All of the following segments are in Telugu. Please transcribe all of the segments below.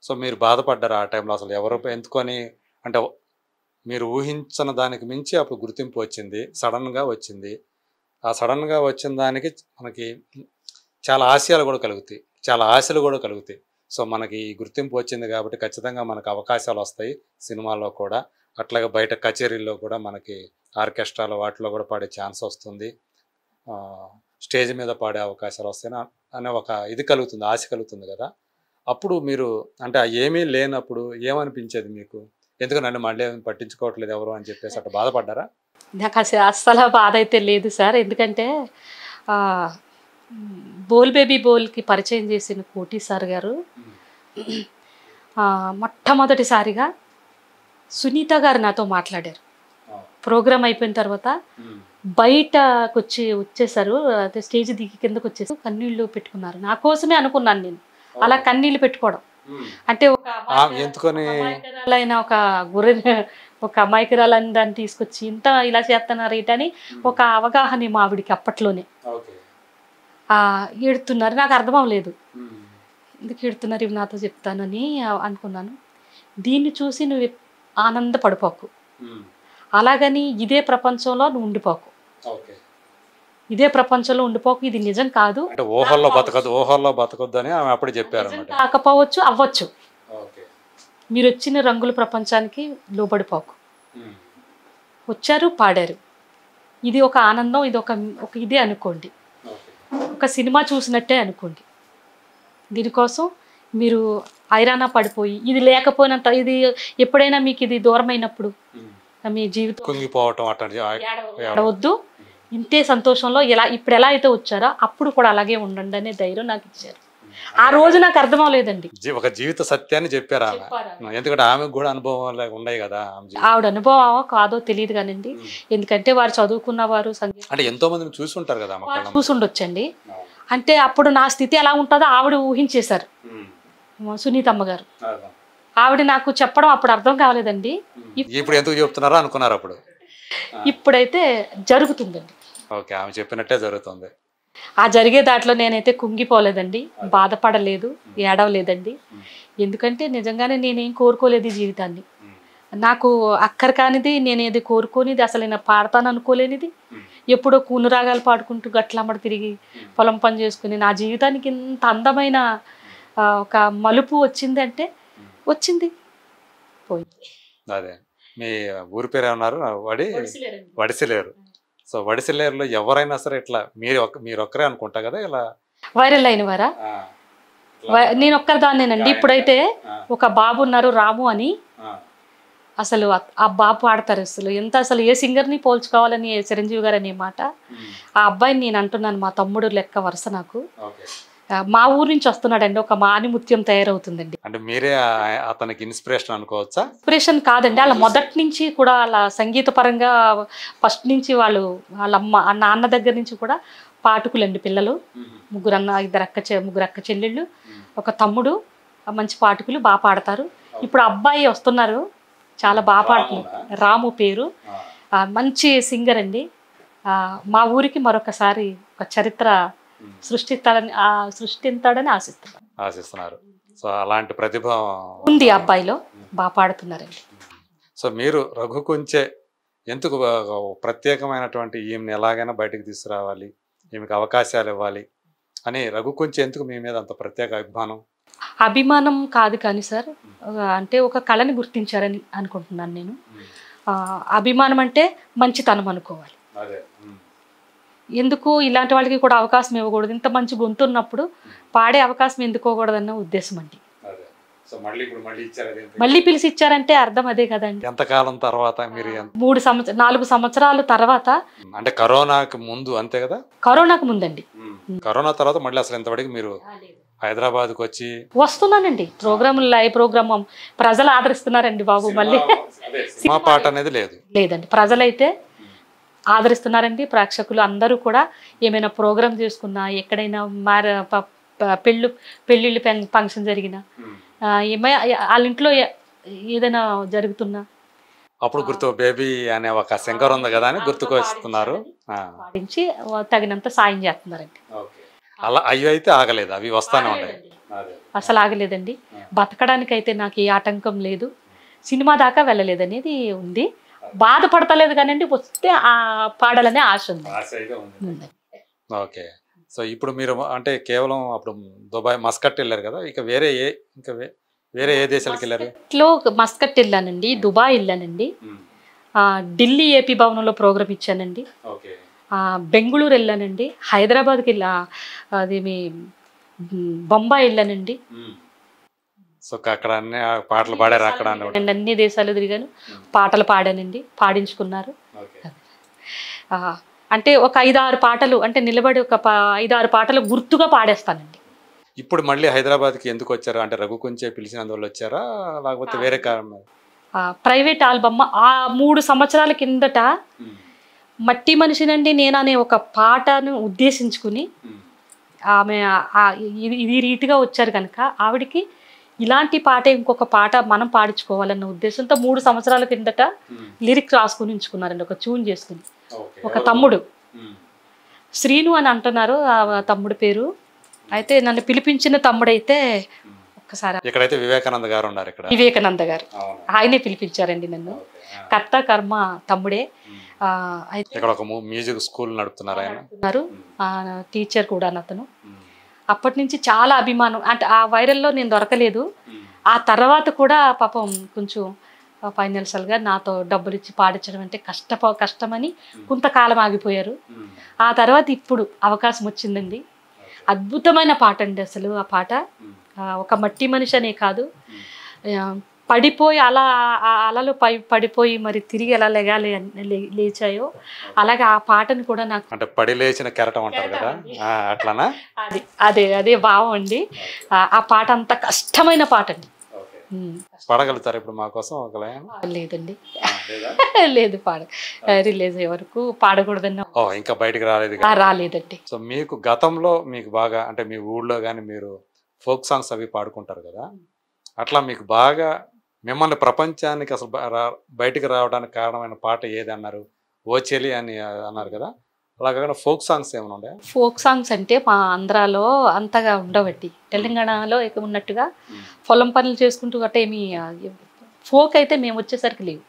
సో మీరు బాధపడ్డారా ఆ టైంలో? అసలు ఎవరు ఎందుకని అంటే మీరు ఊహించని దానికి మించి అప్పుడు గుర్తింపు వచ్చింది. సడన్‌గా వచ్చింది. ఆ సడన్‌గా వచ్చిన దానికి మనకి చాలా ఆశయాలు గూడా కలుగుతాయి. చాలా ఆశలు గూడా కలుగుతాయి. సో మనకి ఈ గుర్తింపు వచ్చింది కాబట్టి ఖచ్చితంగా మనకు అవకాశాలొస్తాయి సినిమాల్లో కూడా. అట్లాగే బయట కచేరీల్లో కూడా మనకి ఆర్కెస్ట్రాలో వాటిలో గూడా పాడే ఛాన్స్ వస్తుంది. స్టేజ్ మీద పాడే అవకాశాలొస్తాయని అనే ఒక ఇది కలుగుతుంది. ఆశ కలుగుతుంది గదా! అప్పుడు మీరు అంటే ఏమీ లేనప్పుడు ఏమనిపించేది మీకు? ఎందుకు నన్ను మళ్ళీ పట్టించుకోవట్లేదు ఎవరు అని చెప్పేసి అట్లా బాధపడ్డారా? నాకు అస్సలు బాధ అయితే లేదు సార్. ఎందుకంటే బోల్ బేబీ బోల్కి పరిచయం చేసిన కోటి సార్ గారు మొట్టమొదటిసారిగా సునీత గారు నాతో మాట్లాడారు. ప్రోగ్రామ్ అయిపోయిన తర్వాత బయటకు వచ్చేసారు. అదే స్టేజ్ దిగి కిందకు వచ్చేసి కన్నీళ్ళు పెట్టుకున్నారు. నా కోసమే అనుకున్నాను నేను అలా కన్నీళ్ళు పెట్టుకోవడం. అంటే ఒక అమాయకురాలైన ఒక గొర్రె ఒక అమాయకురాలని దాన్ని తీసుకొచ్చి ఇంత ఇలా చేస్తున్నారు ఏంటని ఒక అవగాహన మా ఆవిడికి అప్పట్లోనే. ఏడుతున్నారు, నాకు అర్థం అవ్వలేదు ఎందుకు ఏడుతున్నారు ఇవి నాతో చెప్తానని అనుకున్నాను. దీన్ని చూసి నువ్వు ఆనందపడిపోకు, అలాగని ఇదే ప్రపంచంలో నువ్వు ఉండిపోకు, ఇదే ప్రపంచంలో ఉండిపోకు, ఇది నిజం కాదు, ఊహల్లో బతకొద్దు అని ఆమె అప్పుడు చెప్పారు. కాకపోవచ్చు అవ్వచ్చు, మీరు వచ్చిన రంగుల ప్రపంచానికి లోబడిపోకు. వచ్చారు, పాడారు, ఇది ఒక ఆనందం, ఇది ఒక ఇదే అనుకోండి, ఒక సినిమా చూసినట్టే అనుకోండి. దీనికోసం మీరు ఐరానా పడిపోయి ఇది లేకపోయినంత ఇది ఎప్పుడైనా మీకు ఇది దూరమైనప్పుడు మీ జీవితం ఏడవద్దు, ఇంతే సంతోషంలో ఇప్పుడు ఎలా అయితే వచ్చారో అప్పుడు కూడా అలాగే ఉండండి అనే ధైర్యం నాకు ఇచ్చారు. ఆ రోజు నాకు అర్థం అవ్వలేదండి. ఒక జీవిత సత్యాన్ని చెప్పారు ఆమె. ఎందుకంటే ఆమెకు కూడా అనుభవాలు ఉన్నాయి కదా. ఆవిడ అనుభవం కాదో తెలియదు కానండి, ఎందుకంటే వారు చదువుకున్న వారు అంటే ఎంతో మందిని చూసి ఉంటారు కదా, చూసుండొచ్చండి. అంటే అప్పుడు నా స్థితి ఎలా ఉంటుందో ఆవిడ ఊహించేశారు సునీతమ్మ గారు. ఆవిడ నాకు చెప్పడం అప్పుడు అర్థం కాలేదండి. ఇప్పుడు ఎందుకు చెప్తున్నారో అనుకున్నారు అప్పుడు. ఇప్పుడైతే జరుగుతుందండి. ఓకే, ఆమె చెప్పినట్టే జరుగుతుంది. ఆ జరిగే దాంట్లో నేనైతే కుంగిపోలేదండి, బాధపడలేదు, ఏడవలేదండి. ఎందుకంటే నిజంగానే నేనేం కోరుకోలేదు ఈ జీవితాన్ని. నాకు అక్కర కానిది, నేను ఏది కోరుకోనిది, అసలు నేను పాడతాను అనుకోలేనిది, ఎప్పుడో కూనురాగాలు పాడుకుంటూ గట్లమ్మడి తిరిగి పొలం పని చేసుకుని నా జీవితానికి ఇంత అందమైన ఒక మలుపు వచ్చిందంటే వచ్చింది, పోయింది. అదే మీ ఊరి పేరు ఏమన్నారు? వడిసిలేరు. సో వడిసిలేరులో ఎవరైనా సరే ఇట్లా మీరు ఒక్కరే అనుకుంటా కదా ఇలా వైరల్ అయిన వారా? నేను ఒక్కరిదాన్నేనండి. ఇప్పుడైతే ఒక బాబు ఉన్నారు రాము అని, అసలు ఆ బాబు పాడతారు. అసలు ఏ సింగర్ని పోల్చుకోవాలని చిరంజీవి గారు అనే మాట. ఆ అబ్బాయిని నేను అంటున్నాను, మా తమ్ముడు లెక్క వరుస నాకు. మా ఊరు నుంచి వస్తున్నాడండి, ఒక మానిముత్యం తయారవుతుందండి. అంటే మీరే అతనికి ఇన్స్పిరేషన్ అనుకోవచ్చా? ఇన్స్పిరేషన్ కాదండి, వాళ్ళ మొదటి నుంచి కూడా వాళ్ళ సంగీత పరంగా ఫస్ట్ నుంచి వాళ్ళ నాన్న దగ్గర నుంచి కూడా పాటుకులండి పిల్లలు. ముగ్గురు అక్క చెల్లెళ్ళు, ఒక తమ్ముడు, మంచి పాటుకులు, బాగా పాడతారు. ఇప్పుడు అబ్బాయి వస్తున్నారు, చాలా బాగా పాడుతున్నారు, రాము పేరు, మంచి సింగర్ అండి. మా ఊరికి మరొకసారి ఒక చరిత్ర సృష్టిస్తాడని ఆశిస్తున్నారు. సో అలాంటి ప్రతిభ ఉంది ఆ అబ్బాయిలో, బాగా పాడుతున్నారండి. సో మీరు రఘుకుంచే ఎందుకు ప్రత్యేకమైనటువంటి ఈమెను ఎలాగైనా బయటకు తీసుకురావాలి, ఈమెకు అవకాశాలు ఇవ్వాలి అని రఘుకుంచే ఎందుకు మీ మీద అంత ప్రత్యేక అభిమానం కాదు కానీ సార్, అంటే ఒక కళని గుర్తించారని అనుకుంటున్నాను నేను. అభిమానం అంటే మంచితనం అనుకోవాలి. ఎందుకు ఇలాంటి వాళ్ళకి కూడా అవకాశం ఇవ్వకూడదు? ఇంత మంచి గొంతు ఉన్నప్పుడు పాడే అవకాశం ఎందుకోకూడదన్న ఉద్దేశం అండి. మళ్ళీ పిలిచి ఇచ్చారంటే అర్థం అదే కదండి. ఎంతకాలం తర్వాత? మీరు 4 సంవత్సరాల తర్వాత. అంటే కరోనాకు ముందు అంతే కదా? కరోనాకు ముందండి. కరోనా తర్వాత మళ్ళీ అసలు ఎంతవరకు మీరు హైదరాబాద్కి వచ్చి వస్తున్నానండి. లైవ్ ప్రోగ్రామ్ ప్రజలు ఆదరిస్తున్నారండి బాబు. మళ్ళీ మా పాట అనేది లేదండి, ప్రజలైతే ఆదరిస్తున్నారండి. ప్రేక్షకులు అందరూ కూడా ఏమైనా ప్రోగ్రామ్ చేసుకున్నా, ఎక్కడైనా పెళ్ళిళ్ళు ఫంక్షన్ జరిగినా, వాళ్ళ ఇంట్లో ఏదైనా జరుగుతున్నా అప్పుడు గుర్తు బేబీ అనే ఒక సింగర్ ఉంది కదా అని గుర్తుకు వస్తున్నారు, పాటించి తగినంత సాయం చేస్తున్నారండి. అలా అవి అయితే ఆగలేదు, అవి వస్తానే ఉన్నాయి. అసలు ఆగలేదండి. బతకడానికైతే నాకు ఏ ఆటంకం లేదు, సినిమా దాకా వెళ్ళలేదు అనేది ఉంది. బాధపడతలేదు కానండి, వస్తే ఆ పాడాలనే ఆశ ఉంది. ఓకే. సో ఇప్పుడు మీరు అంటే కేవలం అప్పుడు దుబాయ్ మస్కట్ వెళ్ళారు కదా, ఇక వేరే ఏ దేశాలకు వెళ్ళారు? మస్కట్ వెళ్ళానండి, దుబాయ్ వెళ్ళానండి, ఢిల్లీ ఏపీ భవనంలో ప్రోగ్రామ్ ఇచ్చానండి, బెంగళూరు వెళ్ళానండి, హైదరాబాద్కి వెళ్ళా, అదేమి బొంబాయి వెళ్ళానండి. సో అక్కడ అన్ని పాటలు పాడారు అక్కడ? అన్ని దేశాలు తిరిగాను, పాటలు పాడానండి, పాడించుకున్నారు. అంటే ఒక 5-6 పాటలు అంటే నిలబడి ఒక 5-6 పాటలు గుర్తుగా పాడేస్తానండి. ఇప్పుడు మళ్ళీ హైదరాబాద్కి ఎందుకు వచ్చారు? అంటే రఘు కొంచెం పిలిచినందువల్ల వచ్చారా, లేకపోతే వేరే కారణం? ప్రైవేట్ ఆల్బమ్ 3 సంవత్సరాల కిందట మట్టి మనిషినండి నేను అనే ఒక పాటను ఉద్దేశించుకుని ఆమె ఇది రీతిగా వచ్చారు కనుక ఆవిడికి ఇలాంటి పాట ఇంకొక పాట మనం పాడించుకోవాలన్న ఉద్దేశంతో 3 సంవత్సరాల కిందట లిరిక్ రాసుకుని ఉంచుకున్నారండి, ఒక ట్యూన్ చేసుకుని. ఒక తమ్ముడు శ్రీను అని అంటున్నారు ఆ తమ్ముడు పేరు. అయితే నన్ను పిలిపించిన తమ్ముడైతే ఒక్కసారి ఇక్కడైతే వివేకానంద గారు ఉన్నారు. ఇక్కడ వివేకానంద గారు ఆయనే పిలిపించారండి నన్ను. కర్త కర్మ తమ్ముడే. అయితే ఇక్కడ ఒక మ్యూజిక్ స్కూల్ నడుపుతున్నారు, టీచర్ కూడా అతను. అప్పటి నుంచి చాలా అభిమానం. అంటే ఆ వైరల్లో నేను దొరకలేదు. ఆ తర్వాత కూడా పాపం కొంచెం ఫైనాన్షియల్గా నాతో డబ్బులు ఇచ్చి పాడించడం అంటే కష్టమని కొంతకాలం ఆగిపోయారు. ఆ తర్వాత ఇప్పుడు అవకాశం వచ్చిందండి. అద్భుతమైన పాట అండి అసలు. ఆ పాట ఒక మట్టి మనిషి అనే కాదు, పడిపోయి అలా అలలు పడిపోయి మరి తిరిగి ఎలా లేచాయో అలాగే ఆ పాటను కూడా నాకు అంటే పడి లేచిన కెరటం అంటారు కదా, అట్లానా? అదే భావం అండి. ఆ పాట అంత కష్టమైన పాట అండి. పాడగలుగుతారు ఇప్పుడు మా కోసం ఒక లైన్? లేదండి, లేదు, రిలీజ్ అయ్యే వరకు పాడకూడదన్న. ఇంకా బయటకు రాలేదండి. సో మీకు గతంలో మీకు బాగా అంటే మీ ఊళ్ళో కానీ మీరు ఫోక్ సాంగ్స్ అవి పాడుకుంటారు కదా, అట్లా మీకు బాగా మిమ్మల్ని ప్రపంచానికి అసలు బయటికి రావడానికి కారణమైన పాట ఏది అన్నారు? ఓ చెలి అని అన్నారు కదా, అలాగే ఫోక్ సాంగ్స్ ఏమైనా ఉండే? ఫోక్ సాంగ్స్ అంటే మా ఆంధ్రాలో అంతగా ఉండవట్టి, తెలంగాణలో ఉన్నట్టుగా పొలం పనులు చేసుకుంటూ గట్ట ఏమి ఫోక్ అయితే మేము వచ్చేసరికి లేవు.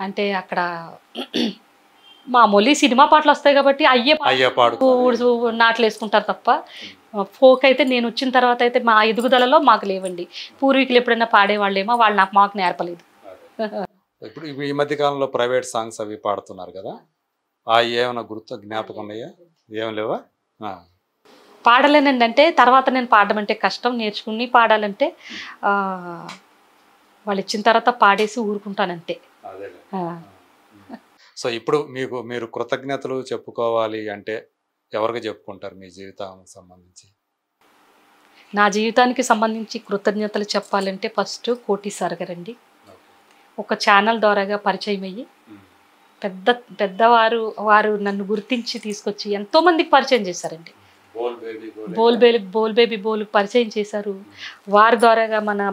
అంటే అక్కడ మామూలు సినిమా పాటలు వస్తాయి కాబట్టి అయ్యే నాట్లు వేసుకుంటారు తప్ప ఫోక్ అయితే నేను వచ్చిన తర్వాత అయితే మా ఎదుగుదలలో మాకు లేవండి. పూర్వీకులు ఎప్పుడైనా పాడేవాళ్ళేమో వాళ్ళు మాకు నేర్పలేదు. ఇప్పుడు ఈ మధ్య కాలంలో ప్రైవేట్ సాంగ్స్ అవి పాడుతున్నారు కదా, ఏమైనా జ్ఞాపకం ఉన్నాయా? ఏం లేవా? పాడలేనండి. అంటే తర్వాత నేను పాడడం అంటే కష్టం, నేర్చుకుని పాడాలంటే వాళ్ళు ఇచ్చిన తర్వాత పాడేసి ఊరుకుంటానంతే. సో ఇప్పుడు మీరు కృతజ్ఞతలు చెప్పుకోవాలి అంటే ఎవరికి చెప్పుకుంటారు మీ జీవితానికి సంబంధించి? నా జీవితానికి సంబంధించి కృతజ్ఞతలు చెప్పాలంటే ఫస్ట్ కోటి సార్ గారండి. ఒక ఛానల్ ద్వారాగా పరిచయం అయ్యి వారు నన్ను గుర్తించి తీసుకొచ్చి ఎంతో మందికి పరిచయం చేశారండి. బోల్ బేబీ పరిచయం చేశారు. వారి ద్వారాగా మన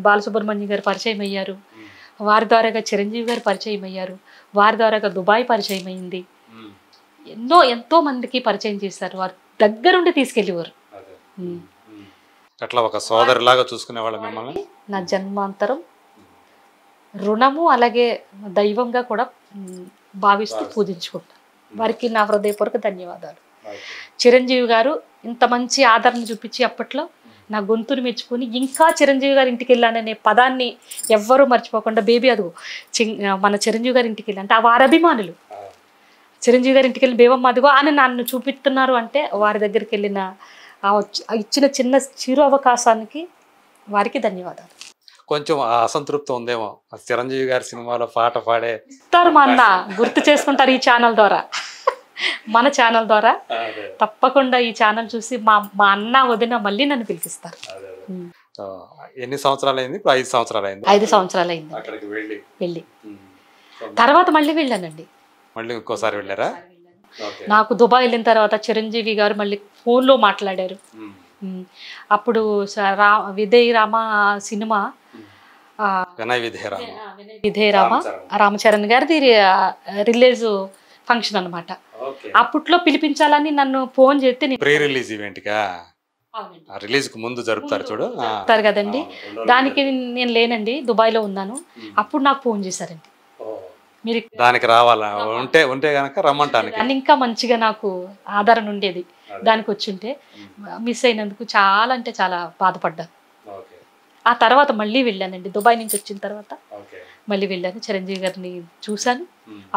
బాలసుబ్రహ్మణ్యం గారు పరిచయం అయ్యారు. వారి ద్వారాగా చిరంజీవి గారు పరిచయం అయ్యారు. వారి ద్వారాగా దుబాయ్ పరిచయం అయింది. ఎంతో మందికి పరిచయం చేశారు. వారు దగ్గరుండి తీసుకెళ్ళేవారు. అట్లా ఒక సోదరులాగా చూసుకునేవాళ్ళు మిమ్మల్ని. నా జన్మాంతరం రుణము అలాగే దైవంగా కూడా భావిస్తూ పూజించుకుంటాను. వారికి నా హృదయపూర్వక ధన్యవాదాలు. చిరంజీవి గారు ఇంత మంచి ఆదరణ చూపించి అప్పట్లో నా గొంతుని మెచ్చుకుని ఇంకా చిరంజీవి గారి ఇంటికి వెళ్ళాననే పదాన్ని ఎవ్వరూ మర్చిపోకుండా బేబీ అదుగు మన చిరంజీవి గారి ఇంటికి వెళ్ళి అంటే వారి అభిమానులు చిరంజీవి గారి ఇంటికి వెళ్ళి బేబమ్మ అదిగో అని నన్ను చూపిస్తున్నారు అంటే వారి దగ్గరికి వెళ్ళిన ఇచ్చిన చిన్న చిరు అవకాశానికి వారికి ధన్యవాదాలు. కొంచెం అసంతృప్తి ఉందేమో చిరంజీవి గారి సినిమాలో పాట పాడే మా అన్న గుర్తు చేసుకుంటారు ఈ ఛానల్ ద్వారా, మన ఛానల్ ద్వారా తప్పకుండా ఈ ఛానల్ చూసి మా అన్న వదిన మళ్ళీ నన్ను పిలిపిస్తారు. ఎన్ని సంవత్సరాలు అయింది? 5 సంవత్సరాలు అయింది. 5 సంవత్సరాలు అయింది వెళ్ళి. తర్వాత మళ్ళీ వెళ్ళానండి. మళ్ళీ ఇంకోసారి వెళ్ళారా? నాకు దుబాయ్ వెళ్ళిన తర్వాత చిరంజీవి గారు మళ్ళీ ఫోన్లో మాట్లాడారు. అప్పుడు విధేయ రామ సినిమా విధేయ రామ రామచరణ్ గారిది రిలీజ్ ఫంక్షన్ అనమాట. అప్పట్లో పిలిపించాలని నన్ను ఫోన్ చేస్తే ప్రీ రిలీజ్ ఈవెంట్ గా రిలీజ్కి ముందు జరుపుతారు చూడు. చెప్తారు కదండి, దానికి నేను లేనండి, దుబాయ్లో ఉన్నాను. అప్పుడు నాకు ఫోన్ చేశారండి, మీరు దానికి రావాలా, ఉంటే గనక రమ్మంటానికి. దాన్ని ఇంకా మంచిగా నాకు ఆదరణ ఉండేది. దానికి వచ్చుంటే మిస్ అయినందుకు చాలా అంటే చాలా బాధపడ్డాను. ఆ తర్వాత మళ్ళీ వెళ్ళానండి, దుబాయ్ నుంచి వచ్చిన తర్వాత మళ్ళీ వెళ్ళాను. చిరంజీవి గారిని చూశాను,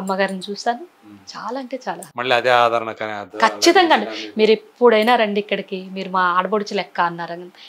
అమ్మగారిని చూశాను. చాలా అంటే చాలా మళ్ళీ అదే ఆదరణ ఖచ్చితంగా మీరు ఎప్పుడైనా రండి ఇక్కడికి, మీరు మా ఆడబడుచు లెక్క అన్నారు.